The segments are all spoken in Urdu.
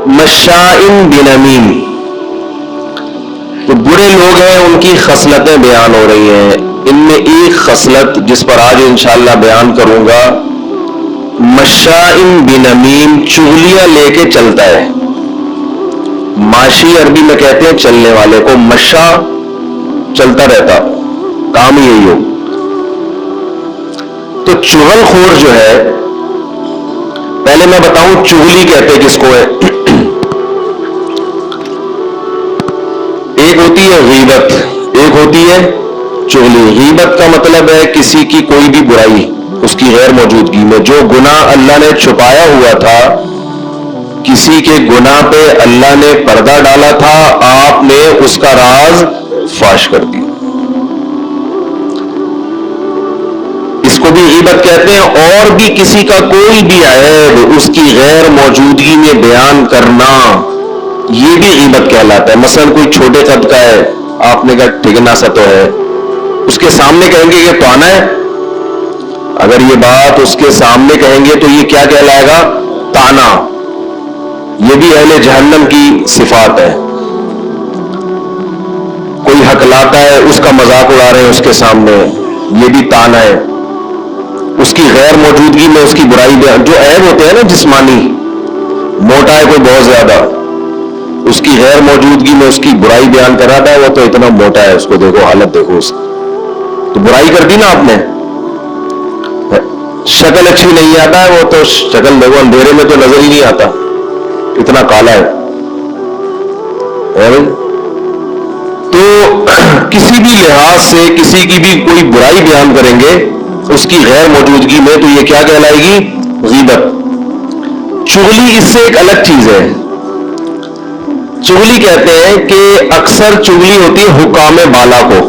مشائن بنمیم. تو برے لوگ ہیں, ان کی خصلتیں بیان ہو رہی ہیں. ان میں ایک خصلت جس پر آج انشاءاللہ بیان کروں گا, مشائن بنمیم, چغلیاں لے کے چلتا ہے. ماشی عربی میں کہتے ہیں چلنے والے کو, مشا چلتا رہتا, کام ہی یہی ہو. تو چغل خور جو ہے, پہلے میں بتاؤں چغلی کہتے کس کو ہے. ایک ہوتی ہے غیبت, ایک ہوتی ہے چغلی. غیبت کا مطلب ہے کسی کی کوئی بھی برائی اس کی غیر موجودگی میں. جو گناہ اللہ نے چھپایا ہوا تھا, کسی کے گناہ پہ اللہ نے پردہ ڈالا تھا, آپ نے اس کا راز فاش کر دیا, اس کو بھی غیبت کہتے ہیں. اور بھی کسی کا کوئی بھی عیب اس کی غیر موجودگی میں بیان کرنا, یہ بھی غیبت کہلاتا ہے. مثلا کوئی چھوٹے قد کا ہے, آپ نے کہا ٹھگنا سا تو ہے, اس کے سامنے کہیں گے یہ پانا ہے. اگر یہ بات اس کے سامنے کہیں گے تو یہ کیا کہلائے گا, تانا. یہ بھی اہل جہنم کی صفات ہے. کوئی حق لاتا ہے, اس کا مذاق اڑا رہے ہیں اس کے سامنے, یہ بھی تانا ہے. اس کی غیر موجودگی میں اس کی برائی بیان, جو عیب ہوتے ہیں نا جسمانی, موٹا ہے کوئی بہت زیادہ, اس کی غیر موجودگی میں اس کی برائی بیان کر رہا ہے, وہ تو اتنا موٹا ہے, اس کو دیکھو حالت دیکھو اس کی, تو برائی کر دی نا آپ نے. شکل اچھی نہیں آتا ہے, وہ تو شکل دیکھو اندھیرے میں تو نظر ہی نہیں آتا, اتنا کالا ہے. تو کسی بھی لحاظ سے کسی کی بھی کوئی برائی بیان کریں گے اس کی غیر موجودگی میں, تو یہ کیا کہلائے گی, غیبت. چغلی اس سے ایک الگ چیز ہے. چغلی کہتے ہیں کہ اکثر چغلی ہوتی ہے حکام بالا کو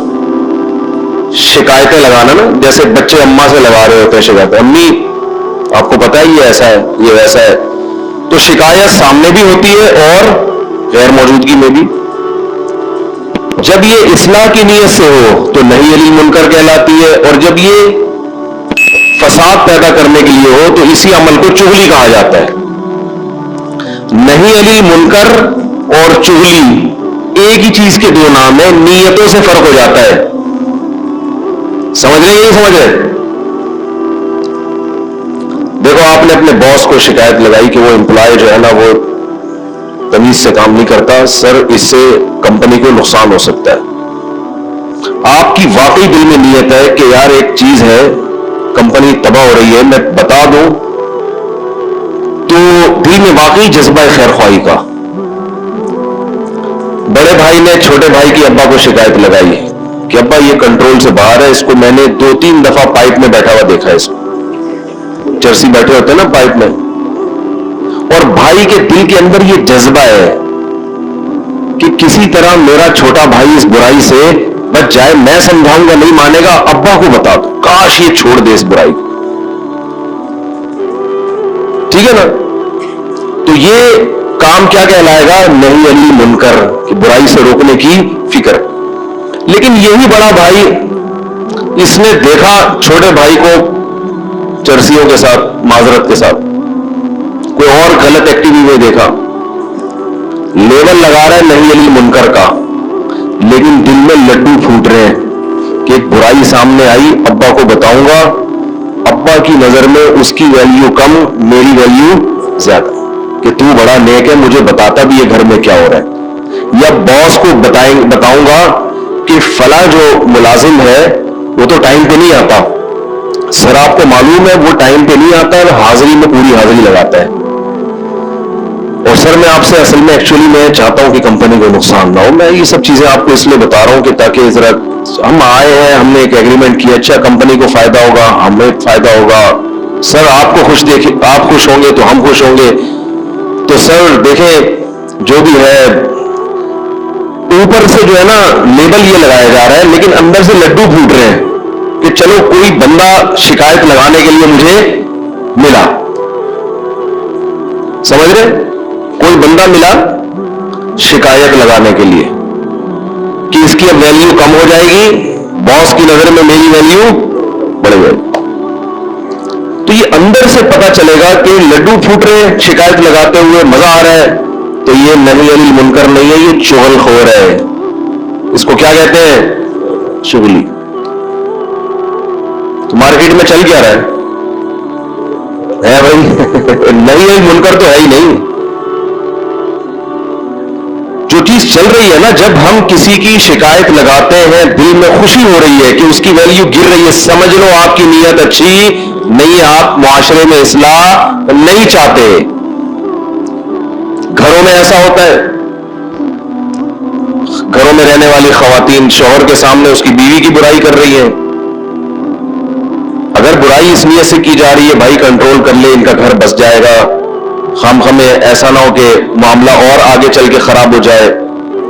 شکایتیں لگانا نا, جیسے بچے اماں سے لگا رہے ہوتے ہیں شکایتیں, امی آپ کو پتا ہے یہ ایسا ہے یہ ویسا ہے. تو شکایت سامنے بھی ہوتی ہے اور غیر موجودگی میں بھی. جب یہ اصلاح کی نیت سے ہو تو نہی علی منکر کہلاتی ہے, اور جب یہ فساد پیدا کرنے کے لیے ہو تو اسی عمل کو چغلی کہا جاتا ہے. نہی علی منکر اور چغلی ایک ہی چیز کے دو نام ہیں, نیتوں سے فرق ہو جاتا ہے. سمجھ رہے نہیں سمجھ رہے؟ دیکھو آپ نے اپنے باس کو شکایت لگائی کہ وہ امپلائی جو ہے نا وہ تمیز سے کام نہیں کرتا, سر اس سے کمپنی کو نقصان ہو سکتا ہے. آپ کی واقعی دل میں نیت ہے کہ یار ایک چیز ہے, کمپنی تباہ ہو رہی ہے, میں بتا دوں, تو دل میں واقعی جذبہ خیر خواہی کا. بڑے بھائی نے چھوٹے بھائی کی ابا کو شکایت لگائی کہ ابا یہ کنٹرول سے باہر ہے, اس کو میں نے 2-3 دفعہ پائپ میں بیٹھا ہوا دیکھا ہے, اس کو چرسی بیٹھے ہوتے ہیں نا پائپ میں. اور بھائی کے دل کے اندر یہ جذبہ ہے کہ کسی طرح میرا چھوٹا بھائی اس برائی سے بچ جائے, میں سمجھاؤں گا نہیں مانے گا, ابا کو بتا دو, کاش یہ چھوڑ دے اس برائی کو. ٹھیک ہے نا؟ تو یہ کام کیا کہلائے گا, نہی علی منکر, کہ برائی سے روکنے کی فکر. لیکن یہی بڑا بھائی, اس نے دیکھا چھوٹے بھائی کو چرسیوں کے ساتھ, معذرت کے ساتھ کوئی اور غلط ایکٹیویٹی میں دیکھا, لیبل لگا رہا ہے نہی علی منکر کا, لیکن دل میں لڈو پھوٹ رہے ہیں کہ ایک برائی سامنے آئی, ابا کو بتاؤں گا, ابا کی نظر میں اس کی ویلیو کم, میری ویلیو زیادہ, کہ تو بڑا نیک ہے, مجھے بتاتا بھی یہ گھر میں کیا ہو رہا ہے. یا باس کو بتاؤں گا کہ فلاں جو ملازم ہے وہ تو ٹائم پہ نہیں آتا, سر آپ کو معلوم ہے وہ ٹائم پہ نہیں آتا ہے, حاضری میں پوری حاضری لگاتا ہے, اور سر میں آپ سے اصل میں ایکچولی میں چاہتا ہوں کہ کمپنی کو نقصان نہ ہو. میں یہ سب چیزیں آپ کو اس لیے بتا رہا ہوں کہ تاکہ ذرا ہم آئے ہیں, ہم نے ایک ایگریمنٹ کیا, اچھا کمپنی کو فائدہ ہوگا, ہمیں فائدہ ہوگا, سر آپ کو آپ خوش ہوں گے تو ہم خوش ہوں گے. تو سر دیکھیں جو بھی ہے اوپر سے جو ہے نا لیبل یہ لگایا جا رہا ہے, لیکن اندر سے لڈو پھوٹ رہے ہیں کہ چلو کوئی بندہ شکایت لگانے کے لیے مجھے ملا. سمجھ رہے؟ کوئی بندہ ملا شکایت لگانے کے لیے کہ اس کی اب ویلیو کم ہو جائے گی, باس کی نظر میں میری ویلیو بڑھ جائے گی. تو یہ اندر سے پتا چلے گا کہ لڈو پھوٹ رہے ہیں شکایت لگاتے ہوئے, مزہ آ رہا ہے, تو یہ نہی عن المنکر نہیں ہے، یہ چغل خور ہے. اس کو کیا کہتے ہیں؟ چغلی. تو مارکیٹ میں چل کیا رہا ہے بھائی؟ نہی عن المنکر تو ہے ہی نہیں. جو چیز چل رہی ہے نا، جب ہم کسی کی شکایت لگاتے ہیں دل میں خوشی ہو رہی ہے کہ اس کی ویلیو گر رہی ہے، سمجھ لو آپ کی نیت اچھی نہیں، آپ معاشرے میں اصلاح نہیں چاہتے. گھروں میں ایسا ہوتا ہے، گھروں میں رہنے والی خواتین شوہر کے سامنے اس کی بیوی کی برائی کر رہی ہیں. اگر برائی اس نیت سے کی جا رہی ہے بھائی کنٹرول کر لے، ان کا گھر بس جائے گا، خام خامے ایسا نہ ہو کہ معاملہ اور آگے چل کے خراب ہو جائے،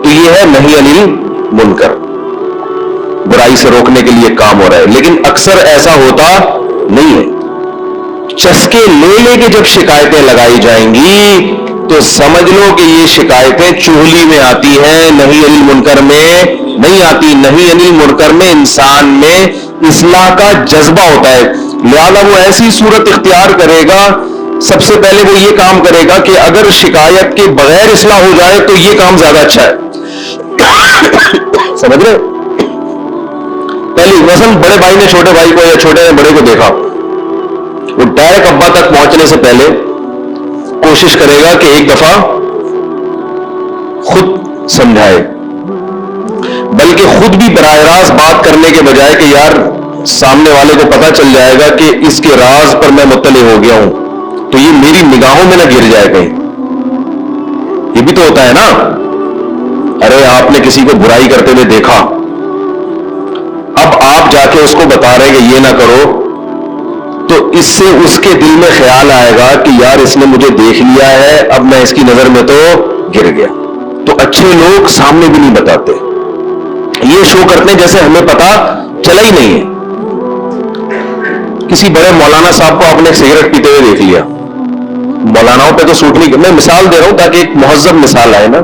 تو یہ ہے نہی عن المنکر، برائی سے روکنے کے لیے کام ہو رہا ہے. لیکن اکثر ایسا ہوتا نہیں ہے. چسکے لے لے کے جب شکایتیں لگائی جائیں گی تو سمجھ لو کہ یہ شکایتیں چغلی میں آتی ہیں، نہی عن المنکر میں نہیں آتی. نہی عن المنکر میں انسان میں اصلاح کا جذبہ ہوتا ہے، لہذا وہ ایسی صورت اختیار کرے گا. سب سے پہلے وہ یہ کام کرے گا کہ اگر شکایت کے بغیر اصلاح ہو جائے تو یہ کام زیادہ اچھا ہے. سمجھ رہے؟ پہلی مثلا بڑے بھائی نے چھوٹے بھائی کو یا چھوٹے نے بڑے کو دیکھا، وہ ڈائریکٹ ابا تک پہنچنے سے پہلے کوشش کرے گا کہ ایک دفعہ خود سمجھائے، بلکہ خود بھی براہ راست بات کرنے کے بجائے کہ یار سامنے والے کو پتا چل جائے گا کہ اس کے راز پر میں مطلع ہو گیا ہوں تو یہ میری نگاہوں میں نہ گر جائے کہیں. یہ بھی تو ہوتا ہے نا. ارے آپ نے کسی کو برائی کرتے ہوئے دیکھا، اب آپ جا کے اس کو بتا رہے کہ یہ نہ کرو، تو اس سے اس کے دل میں خیال آئے گا کہ یار اس نے مجھے دیکھ لیا ہے، اب میں اس کی نظر میں تو گر گیا. تو اچھے لوگ سامنے بھی نہیں بتاتے، یہ شو کرتے ہیں جیسے ہمیں پتا چلا ہی نہیں ہے. کسی بڑے مولانا صاحب کو آپ نے سگریٹ پیتے ہوئے دیکھ لیا، مولاناؤں پہ تو سوٹ نہیں، میں مثال دے رہا ہوں تاکہ ایک مہذب مثال آئے نا.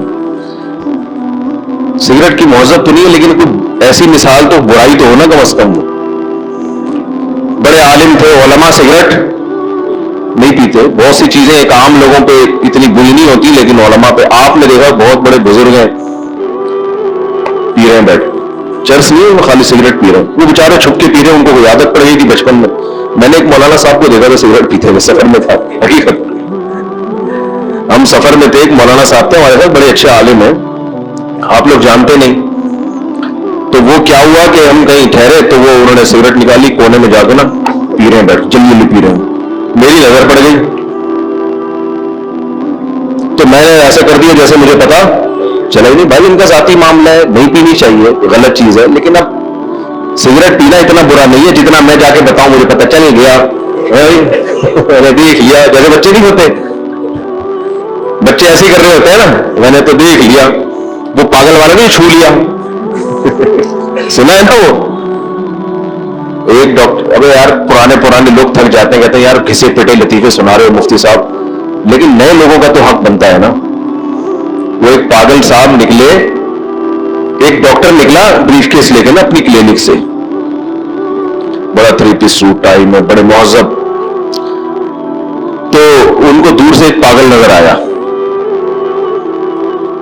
سگریٹ کی مہذب تو نہیں ہے لیکن کوئی ایسی مثال تو برائی تو ہونا کم از کم. بڑے عالم تھے، علماء سگریٹ نہیں پیتے. بہت سی چیزیں ایک عام لوگوں پہ اتنی بری نہیں ہوتی لیکن علماء پہ آپ نے دیکھا بہت بڑے بزرگ ہیں پی رہے ہیں بیٹھ، چرس نہیں ہے، خالی سگریٹ پی رہے ہیں. وہ بیچارے چھپ کے پی رہے ہیں، ان کو عادت پڑ گئی تھی بچپن میں. میں نے ایک مولانا صاحب کو دیکھا تھا سگریٹ پیتے ہوئے، سفر میں تھا. حقیقت ہم سفر میں تھے، ایک مولانا صاحب تھے ہمارے ساتھ، بڑے اچھے عالم ہیں، آپ لوگ جانتے نہیں. تو وہ کیا ہوا کہ ہم کہیں ٹھہرے تو وہ انہوں نے سگریٹ نکالی، کونے میں جا کے نا پی رہے ہیں بیٹھ، جلدی جلدی پی رہے ہیں. میری نظر پڑ گئی تو میں نے ایسا کر دیا جیسے مجھے پتا چلا ہی نہیں. بھائی ان کا ذاتی معاملہ ہے، نہیں پینی چاہیے، غلط چیز ہے، لیکن اب سگریٹ پینا اتنا برا نہیں ہے جتنا میں جا کے بتاؤں مجھے پتا چل گیا، دیکھ لیا. جیسے بچے نہیں ہوتے، بچے ایسے کر رہے ہوتے ہیں نا، میں نے تو دیکھ لیا، وہ پاگل والا نہیں چھو لیا. سنا ہے نا وہ ایک ڈاکٹر، ابے یار پرانے لوگ تھک جاتے ہیں، کہتے ہیں یار کسی پیٹے لطیفے سنا رہے ہو مفتی صاحب، لیکن نئے لوگوں کا تو حق بنتا ہے نا. وہ ایک پاگل صاحب نکلے، ایک ڈاکٹر نکلا بریف کیس لے کے نا اپنی کلینک سے، بڑا 3 پیس سوٹ ٹائی میں، بڑے مہذب. تو ان کو دور سے ایک پاگل نظر آیا.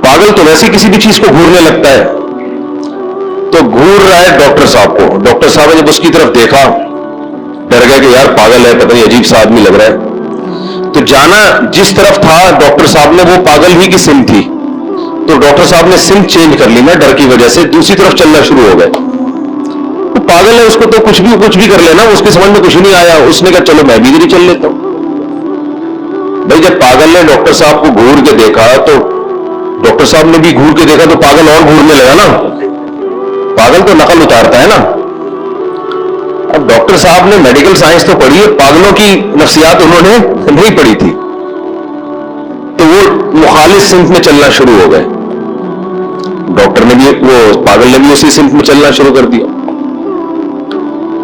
پاگل تو ویسے کسی بھی چیز کو گھورنے لگتا ہے، تو گھور رہا ہے ڈاکٹر صاحب کو. ڈاکٹر صاحب نے جب اس کی طرف دیکھا ڈر گئے کہ یار پاگل ہے، پتہ نہیں عجیب سا آدمی لگ رہا ہے. تو جانا جس طرف تھا ڈاکٹر صاحب نے، وہ پاگل ہی کی سمت تھی، تو ڈاکٹر صاحب نے سمت چینج کر لی نا ڈر کی وجہ سے، دوسری طرف چلنا شروع ہو گئے. وہ پاگل ہے، اس کو تو کچھ بھی کر لینا، اس کے سمجھ میں کچھ نہیں آیا. اس نے کہا چلو میں بھی ادھر ہی چل لیتا ہوں. بھائی جب پاگل نے ڈاکٹر صاحب کو گھور کے دیکھا تو ڈاکٹر صاحب نے بھی گھور کے دیکھا تو پاگل اور گھورنے لگا نا. پاگل تو نقل اتارتا ہے نا. اب ڈاکٹر صاحب نے میڈیکل سائنس تو پڑھی ہے، پاگلوں کی نفسیات انہوں نے نہیں پڑھی تھی، تو وہ مخالف سمت میں چلنا شروع ہو گئے. ڈاکٹر نے بھی، وہ پاگل نے بھی اسی سمت میں چلنا شروع کر دیا.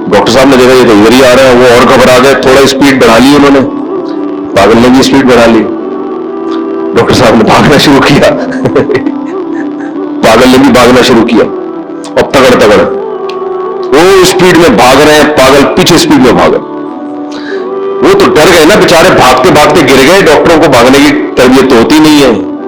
ڈاکٹر صاحب نے دیکھا یہ تو ادھر ہی آ رہے ہیں، وہ اور گھبرا گئے، تھوڑا اسپیڈ بڑھا لی انہوں نے، پاگل نے بھی اسپیڈ بڑھا لی. ڈاکٹر صاحب نے بھاگنا شروع کیا، پاگل نے بھی بھاگنا شروع کیا، اور تگڑ وہ اسپیڈ میں بھاگ رہے ہیں، پاگل پیچھے اسپیڈ میں بھاگ رہے. وہ تو ڈر گئے نا بیچارے، بھاگتے بھاگتے گر گئے. ڈاکٹروں کو بھاگنے کی تربیت تو ہوتی نہیں ہے،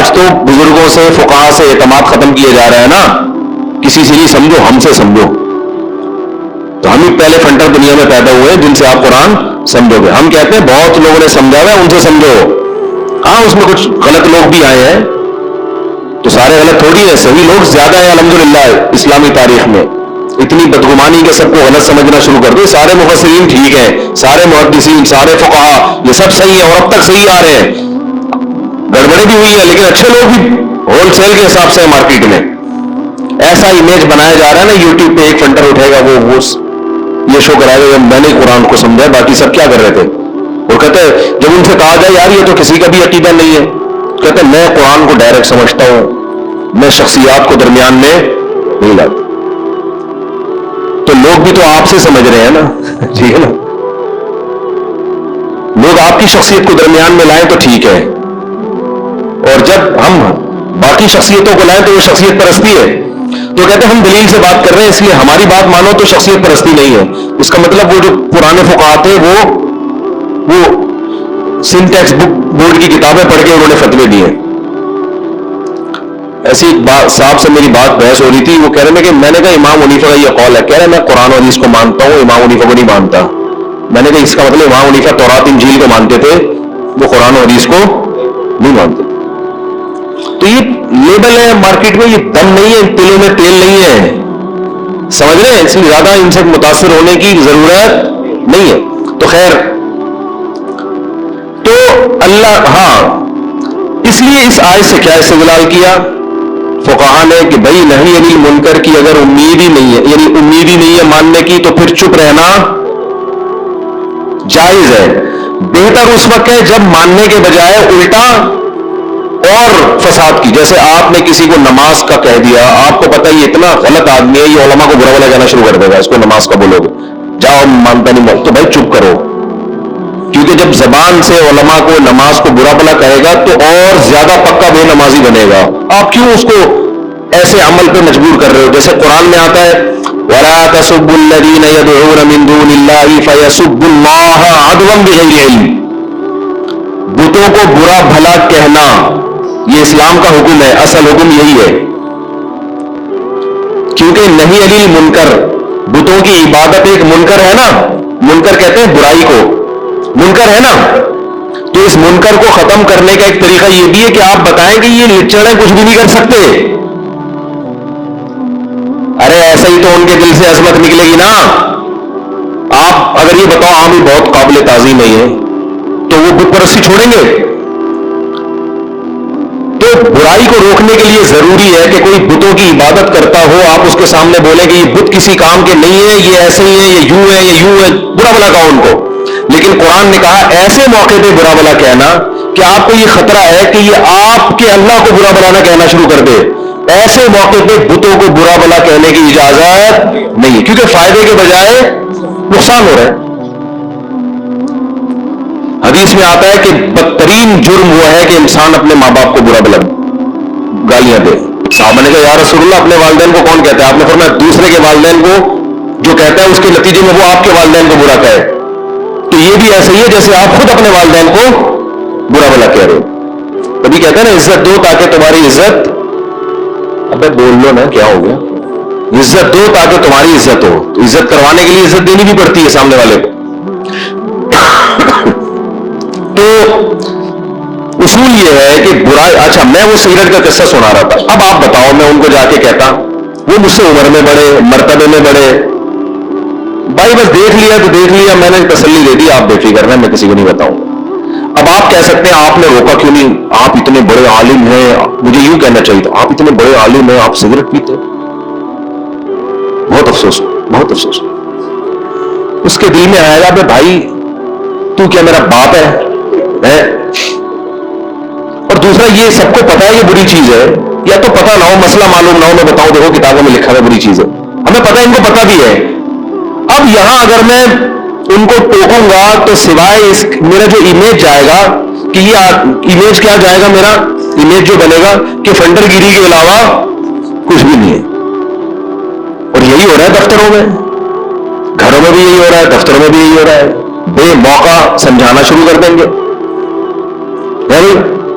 آج تو بزرگوں سے فقہا سے اعتماد ختم کیے جا رہے ہیں نا, کسی سے نہیں سمجھو, ہم سے سمجھو. تو ہم ہی پہلے فنٹر دنیا میں پیدا ہوئے جن سے آپ قرآن سمجھو گے. ہم کہتے ہیں بہت لوگوں نے سمجھا ہوا ہے, ان سے سمجھو. ہاں اس میں کچھ غلط لوگ بھی آئے ہیں, تو سارے غلط تھوڑی ہے, صحیح لوگ زیادہ ہیں الحمدللہ اسلامی تاریخ میں. اتنی بدگمانی کے سب کو غلط سمجھنا شروع کر دو. سارے مفسرین ٹھیک ہیں, سارے محدثین, سارے فقہا, یہ سب صحیح ہے اور اب تک صحیح آ رہے ہیں. گڑبڑی بھی ہوئی ہے لیکن اچھے لوگ بھی ہول سیل کے حساب سے مارکیٹ میں. ایسا امیج بنایا جا رہا ہے نا, یوٹیوب پہ ایک فنٹر اٹھے گا, وہ یہ شو کرائے گا میں نے قرآن کو سمجھا, باقی سب کیا کر رہے تھے. اور کہتے ہیں جب ان سے کہا جائے یار یہ تو کسی کا بھی عقیدہ نہیں ہے, کہتے ہیں میں قرآن کو ڈائریکٹ سمجھتا ہوں, میں شخصیات کو درمیان میں نہیں لاتا. تو لوگ بھی تو آپ سے سمجھ رہے ہیں نا, ٹھیک ہے نا. لوگ آپ کی شخصیت کو درمیان میں لائیں تو ٹھیک ہے, اور جب ہم باقی شخصیتوں کو لائیں تو وہ شخصیت پرستی ہے. تو کہتے ہیں ہم دلیل سے بات کر رہے ہیں اس لیے ہماری بات مانو تو شخصیت پرستی نہیں ہے. اس کا مطلب وہ جو پرانے فقہا تھے وہ سنٹیکس بک بورڈ کی کتابیں پڑھ کے انہوں نے فتوے دیے. ایسی صاحب سے میری بات بحث ہو رہی تھی, وہ کہہ رہے ہیں کہ میں نے کہا امام حنیفہ کا یہ قول ہے, کہہ رہے ہیں میں قرآن و حدیث کو مانتا ہوں, امام حنیفہ کو نہیں مانتا. میں نے کہا اس کا مطلب امام حنیفہ تورات انجیل کو مانتے تھے, وہ قرآن و حدیث کو نہیں مانتے. تو یہ لیبل ہے مارکیٹ میں, یہ دم نہیں ہے, تلوں میں تیل نہیں ہے, سمجھ رہے ہیں. اس لیے زیادہ ان سے متاثر ہونے کی ضرورت نہیں ہے. تو خیر, تو اللہ, ہاں اس لیے اس آیت سے کیا استدلال کیا فقہا نے کہ بھائی نہی انل منکر کی اگر امید ہی نہیں ہے, یعنی امید ہی نہیں ہے ماننے کی, تو پھر چپ رہنا جائز ہے. بہتر اس وقت ہے جب ماننے کے بجائے الٹا اور فساد کی. جیسے آپ نے کسی کو نماز کا کہہ دیا, آپ کو پتا یہ اتنا غلط آدمی ہے, یہ علماء کو برا بھلا کہنا شروع کر دے گا, اس کو نماز کا بولو گے, جاؤ مانتا نہیں, تو بھائی چپ کرو. کیونکہ جب زبان سے علماء کو نماز کو برا بھلا کہے گا تو اور زیادہ پکا بے نمازی بنے گا. آپ کیوں اس کو ایسے عمل پہ مجبور کر رہے ہو؟ جیسے قرآن میں آتا ہے وَلَا تَسُبُّوا الَّذِينَ يَدْعُونَ مِن دُونِ اللَّهِ فَيَسُبُّوا اللَّهَ عَدْوًا بِغَيْرِ عِلْمٍ. بتوں کو برا بھلا کہنا یہ اسلام کا حکم ہے, اصل حکم یہی ہے. کیونکہ نہیں علی منکر, بتوں کی عبادت ایک منکر ہے نا, منکر کہتے ہیں برائی کو, منکر ہے نا. تو اس منکر کو ختم کرنے کا ایک طریقہ یہ بھی ہے کہ آپ بتائیں کہ یہ لچڑے کچھ بھی نہیں کر سکتے. ارے ایسا ہی تو ان کے دل سے عظمت نکلے گی نا. آپ اگر یہ بتاؤ ہم بھی بہت قابل تعظیم نہیں ہے, تو وہ بت پرستی چھوڑیں گے؟ تو برائی کو روکنے کے لیے ضروری ہے کہ کوئی بتوں کی عبادت کرتا ہو, آپ اس کے سامنے بولیں کہ یہ بت کسی کام کے نہیں ہے, یہ ایسے ہی ہے, یہ یوں ہے, یہ یوں ہے, برا بھلا کہو ان کو. لیکن قرآن نے کہا ایسے موقع پہ برا بھلا کہنا کہ آپ کو یہ خطرہ ہے کہ یہ آپ کے اللہ کو برا بھلا نہ کہنا شروع کر دے. ایسے موقع پہ بتوں کو برا بھلا کہنے کی اجازت نہیں ہے, کیونکہ فائدے کے بجائے نقصان ہو رہا ہے. حدیث میں آتا ہے کہ بدترین جرم وہ ہے کہ انسان اپنے ماں باپ کو برا بھلا گالیاں دے. صحابہ نے کہا یا رسول اللہ اپنے والدین کو کون کہتا ہے؟ آپ نے فرمایا دوسرے کے والدین کو جو کہتا ہے اس کے نتیجے میں وہ آپ کے والدین کو برا کہے. تو یہ بھی ایسا ہی ہے جیسے آپ خود اپنے والدین کو برا بھلا کہہ رہے ہو. کبھی کہتے ہیں نا عزت دو تاکہ تمہاری عزت, ابے بول لو نا کیا ہو گیا, عزت دو تاکہ تمہاری عزت ہو. تو عزت کروانے کے لیے عزت دینی بھی پڑتی ہے سامنے والے کو. تو اصول یہ ہے کہ برائی, اچھا میں وہ سیرت کا قصہ سنا رہا تھا, اب آپ بتاؤ میں ان کو جا کے کہتا, وہ مجھ سے عمر میں بڑے, مرتبے میں بڑے, بھائی بس دیکھ لیا تو دیکھ لیا, میں نے تسلی دے دی, آپ بے فکر رہیں, میں کسی کو نہیں بتاؤں. اب آپ کہہ سکتے ہیں آپ نے روکا کیوں نہیں, آپ اتنے بڑے عالم ہیں, مجھے یوں کہنا چاہیے تھا آپ اتنے بڑے عالم ہیں, آپ سگریٹ پیتے. بہت افسوس, بہت افسوس. اس کے دل میں آئے گا بھائی تو کیا میرا باپ ہے؟ اور دوسرا یہ سب کو پتا ہے یہ بری چیز ہے, یا تو پتا نہ ہو, مسئلہ معلوم نہ ہو, میں بتاؤں دیکھو کتابوں میں لکھا ہے بری چیز ہے, ہمیں پتا ہے, ان کو پتا بھی ہے. اب یہاں اگر میں ان کو ٹوکوں گا تو سوائے اس میرا جو امیج جائے گا, کہ یہ امیج کیا جائے گا, میرا امیج جو بنے گا کہ فنڈر گیری کے علاوہ کچھ بھی نہیں ہے. اور یہی ہو رہا ہے دفتروں میں, گھروں میں بھی یہی ہو رہا ہے, دفتروں میں بھی یہی ہو رہا ہے. بے موقع سمجھانا شروع کر دیں گے,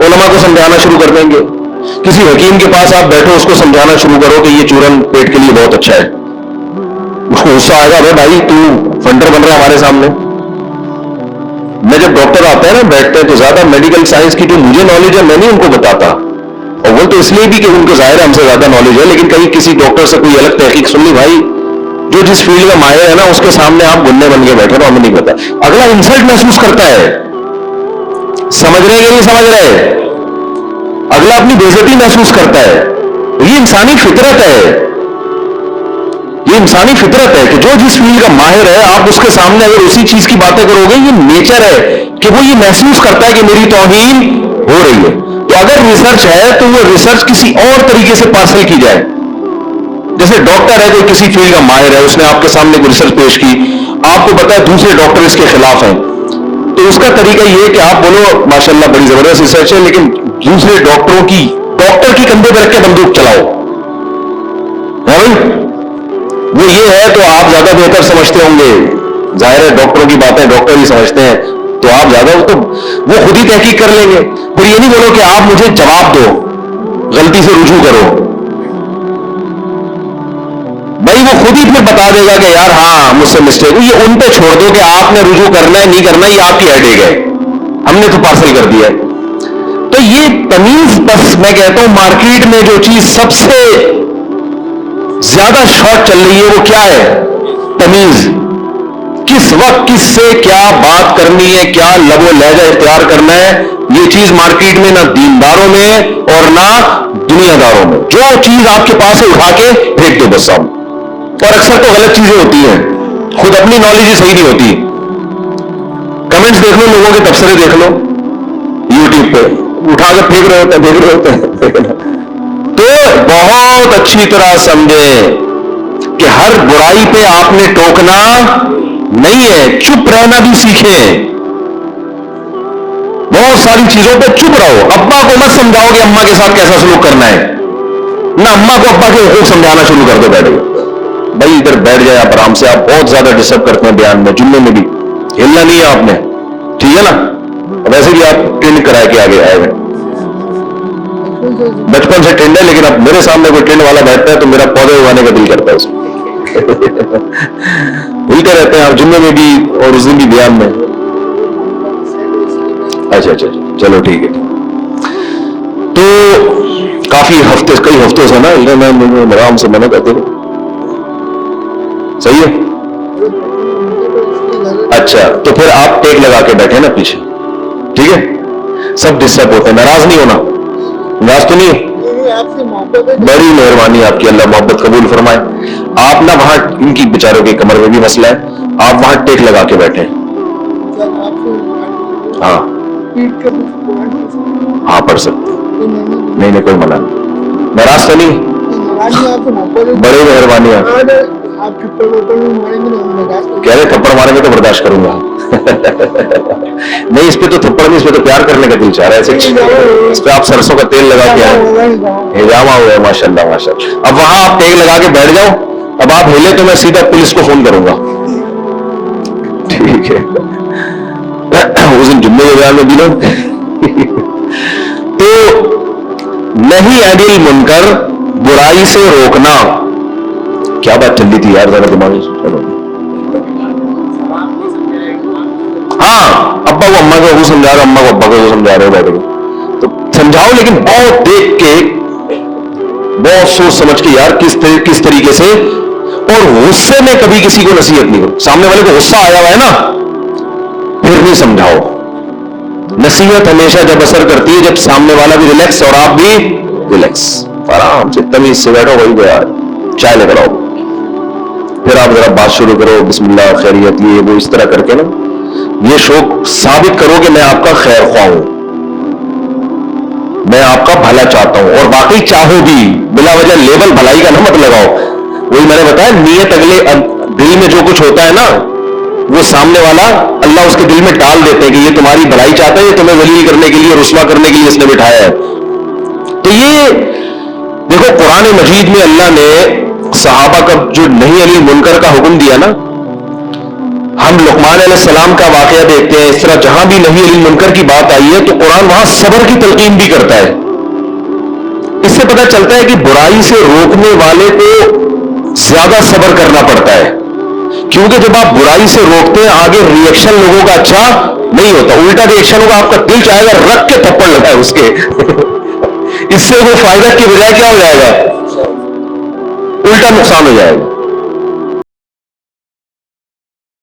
علماء کو سمجھانا شروع کر دیں گے. کسی حکیم کے پاس آپ بیٹھو, اس کو سمجھانا شروع کرو کہ یہ چورن پیٹ کے لیے بہت اچھا ہے, اس کو غصہ آئے گا, بھائی تو فنڈر بن رہا ہے ہمارے سامنے. میں جب ڈاکٹر آتے ہیں نا بیٹھتے ہیں تو زیادہ میڈیکل سائنس کی جو مجھے نالج ہے میں نہیں ان کو بتاتا, اور وہ تو اس لیے بھی کہ ان کو ظاہر ہے ہم سے زیادہ نالج ہے, لیکن کہیں کسی ڈاکٹر سے کوئی الگ تحقیق سن لی, بھائی جو جس فیلڈ کا ماہر ہے نا اس کے سامنے آپ گنے بن کے بیٹھے تو ہمیں نہیں پتا. اگلا انسلٹ محسوس کرتا ہے, سمجھ رہے کہ نہیں سمجھ رہے, اگلا اپنی بےعزتی محسوس کرتا ہے. یہ انسانی فطرت ہے, یہ انسانی فطرت ہے کہ جو جس فیلڈ کا ماہر ہے آپ اس کے سامنے اگر اسی چیز کی باتیں کرو گے, یہ نیچر ہے کہ وہ یہ محسوس کرتا ہے کہ میری توہین ہو رہی ہے. تو اگر ریسرچ ہے تو وہ ریسرچ کسی اور طریقے سے پارسل کی جائے. جیسے ڈاکٹر ہے, کوئی کسی فیلڈ کا ماہر ہے, اس نے آپ کے سامنے کوئی ریسرچ پیش کی, آپ کو پتا ہے دوسرے ڈاکٹر اس کے خلاف ہیں, تو اس کا طریقہ یہ کہ آپ بولو ماشاءاللہ بڑی زبردست ریسرچ ہے, لیکن دوسرے ڈاکٹروں کی ڈاکٹر کی کندھے پہ رکھ کے بندوق چلاؤ. وہ یہ ہے تو آپ زیادہ بہتر سمجھتے ہوں گے, ظاہر ہے ڈاکٹروں کی باتیں ڈاکٹر ہی سمجھتے ہیں, تو آپ زیادہ تو وہ خود ہی تحقیق کر لیں گے. پھر یہ نہیں بولو کہ آپ مجھے جواب دو, غلطی سے رجوع کرو, بھائی وہ خود ہی پھر بتا دے گا کہ یار ہاں مجھ سے مسٹیک ہوئی. یہ ان پہ چھوڑ دو کہ آپ نے رجوع کرنا ہے نہیں کرنا, یہ آپ کی ہیڈیک ہے, ہم نے تو پارسل کر دیا ہے. تو یہ تمیز, بس میں کہتا ہوں مارکیٹ میں جو چیز سب سے زیادہ شارٹ چل رہی ہے وہ کیا ہے؟ تمیز. کس وقت کس سے کیا بات کرنی ہے, کیا لب و لہجہ اختیار کرنا ہے, یہ چیز مارکیٹ میں نہ دینداروں میں اور نہ دنیا داروں میں. جو چیز آپ کے پاس ہے اٹھا کے پھینک دو بس صاحب. اور اکثر تو غلط چیزیں ہوتی ہیں, خود اپنی نالج ہی صحیح نہیں ہوتی. کمنٹس دیکھ لو, لوگوں کے تبصرے دیکھ لو یوٹیوب پہ, اٹھا کے پھینک رہے ہوتے ہیں, پھینک رہے ہوتے ہیں. تو بہت اچھی طرح سمجھیں کہ ہر برائی پہ آپ نے ٹوکنا نہیں ہے, چپ رہنا بھی سیکھیں. بہت ساری چیزوں پہ چپ رہو. ابا کو مت سمجھاؤ کہ اماں کے ساتھ کیسا سلوک کرنا ہے, نہ اماں کو ابا کے حقوق سمجھانا شروع کر دو. بیٹھے بھائی ادھر بیٹھ جائے آپ آرام سے, آپ بہت زیادہ ڈسٹرب کرتے ہیں بیان میں, جملے میں بھی ہلنا نہیں ہے آپ نے, ٹھیک ہے نا. ویسے بھی آپ ٹرینڈ کرا کے آگے آئے ہوئے, بچپن سے ٹرینڈ ہے, لیکن اب میرے سامنے کوئی ٹرینڈ والا بیٹھتا ہے تو میرا پودے اگانے کا دل کرتا ہے اس میں. ہلتے رہتے ہیں آپ جملے میں بھی اور اس دن بھی بیان میں. اچھا چلو ٹھیک ہے. تو کافی ہفتے, کئی ہفتوں سے نا میں آرام سے منع کرتے ہوں, صحیح ہے. اچھا تو پھر آپ ٹیک لگا کے بیٹھے نا پیچھے, ٹھیک ہے. سب ڈسٹرب ہوتے ہیں, ناراض نہیں ہونا, ناراض تو نہیں. بڑی مہربانی آپ کی, اللہ محبت قبول فرمائے. آپ نا وہاں ان کی بیچاروں کی کمر میں بھی مسئلہ ہے, آپ وہاں ٹیک لگا کے بیٹھے. ہاں ہاں پڑھ سکتے, نہیں کوئی منع نہیں, ناراض تو نہیں. بڑی مہربانی آپ کہہ رہے تھپڑ ماریں گے تو برداشت کروں گا. نہیں اس پہ تو تھپڑ نہیں, اس پہ تو پیار کرنے کا دل چاہ رہا ہے. اس پہ آپ سرسوں کا تیل لگا کے آئے, ہجامہ ہوا ہے ماشاء اللہ ماشاء اللہ. اب وہاں آپ ٹیک لگا کے بیٹھ جاؤ, اب آپ ہلے تو میں سیدھا پولیس کو فون کروں گا, ٹھیک ہے. اس دن جمعے کے بیان میں بھی لوگ تو نہیں انل منکر, برائی سے روکنا. کیا بات چل رہی تھی یار, ذرا دماغ چلو. ہاں ابا کو اما کو سمجھا رہے, اما کو ابا کو سمجھا رہے, بیٹھ گئے تو سمجھاؤ, لیکن بہت دیکھ کے, بہت سوچ سمجھ کے یار, کس طریقے سے. اور غصے میں کبھی کسی کو نصیحت نہیں ہو. سامنے والے کو غصہ آیا ہوا ہے نا, پھر نہیں سمجھاؤ. نصیحت ہمیشہ جب اثر کرتی ہے جب سامنے والا بھی ریلیکس اور آپ بھی ریلیکس, آرام سے تمیز سے بیٹھو, وہی گیا چائے لے کر آؤ, پھر آپ ذرا بات شروع کرو, بسم اللہ خیریت, یہ وہ اس طرح کر کے نا یہ شوق ثابت کرو کہ میں آپ کا خیر خواہ ہوں, میں آپ کا بھلا چاہتا ہوں, اور باقی چاہو بھی, بلا وجہ لیبل بھلائی کا نہ مت لگاؤ. وہی میں نے بتایا, نیت اگلے دل میں جو کچھ ہوتا ہے نا وہ سامنے والا اللہ اس کے دل میں ڈال دیتے ہیں کہ یہ تمہاری بھلائی چاہتا ہے, یہ تمہیں ذلیل کرنے کے لیے, رسوا کرنے کے لیے اس نے بٹھایا ہے. تو یہ دیکھو قرآن مجید میں اللہ نے صحابہ کا جو نہیں انل منکر کا حکم دیا نا, ہم لقمان علیہ السلام کا واقعہ دیکھتے ہیں، اس طرح جہاں بھی نہی عن المنکر کی بات آئی ہے تو قرآن وہاں صبر کی تلقین بھی کرتا ہے۔ اس سے پتہ چلتا ہے کہ برائی سے روکنے والے کو زیادہ صبر کرنا پڑتا ہے، کیونکہ جب آپ برائی سے روکتے ہیں آگے ریئیکشن لوگوں کا اچھا نہیں ہوتا، الٹا ریئیکشن ہوگا، آپ کا دل چاہے گا رکھ کے تھپڑ لگائے اس کے اس سے وہ فائدہ کی بجائے کیا ہو جائے گا، الٹا نقصان ہو جائے گا۔